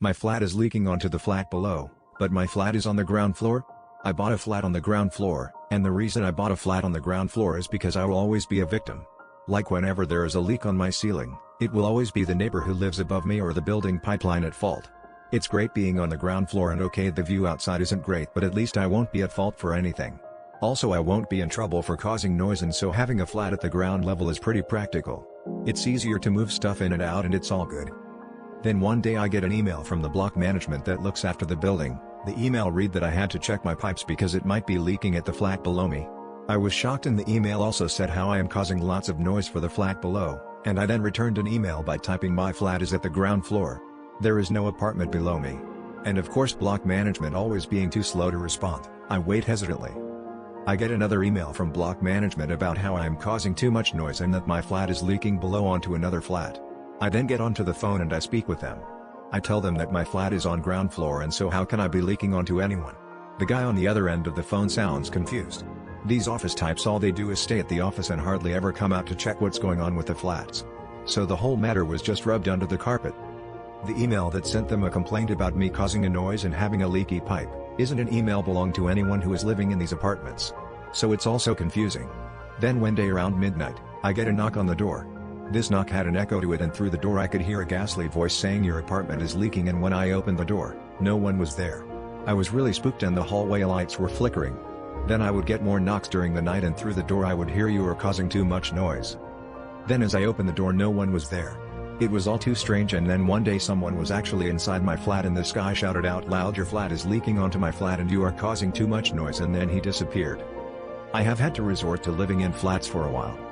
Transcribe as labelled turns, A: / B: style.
A: My flat is leaking onto the flat below, but my flat is on the ground floor? I bought a flat on the ground floor, and the reason I bought a flat on the ground floor is because I will always be a victim. Like whenever there is a leak on my ceiling, it will always be the neighbor who lives above me or the building pipeline at fault. It's great being on the ground floor and okay, the view outside isn't great, but at least I won't be at fault for anything. Also, I won't be in trouble for causing noise, and so having a flat at the ground level is pretty practical. It's easier to move stuff in and out and it's all good. Then one day I get an email from the block management that looks after the building. The email read that I had to check my pipes because it might be leaking at the flat below me. I was shocked, and the email also said how I am causing lots of noise for the flat below, and I then returned an email by typing my flat is at the ground floor. There is no apartment below me. And of course, block management always being too slow to respond, I wait hesitantly. I get another email from block management about how I am causing too much noise and that my flat is leaking below onto another flat. I then get onto the phone and I speak with them. I tell them that my flat is on ground floor, and so how can I be leaking onto anyone? The guy on the other end of the phone sounds confused. These office types, all they do is stay at the office and hardly ever come out to check what's going on with the flats. So the whole matter was just rubbed under the carpet. The email that sent them a complaint about me causing a noise and having a leaky pipe isn't an email belong to anyone who is living in these apartments. So it's also confusing. Then one day around midnight, I get a knock on the door. This knock had an echo to it, and through the door I could hear a ghastly voice saying your apartment is leaking, and when I opened the door, no one was there. I was really spooked and the hallway lights were flickering. Then I would get more knocks during the night, and through the door I would hear you are causing too much noise. Then as I opened the door, no one was there. It was all too strange, and then one day someone was actually inside my flat, and this guy shouted out loud, your flat is leaking onto my flat and you are causing too much noise, and then he disappeared. I have had to resort to living in flats for a while.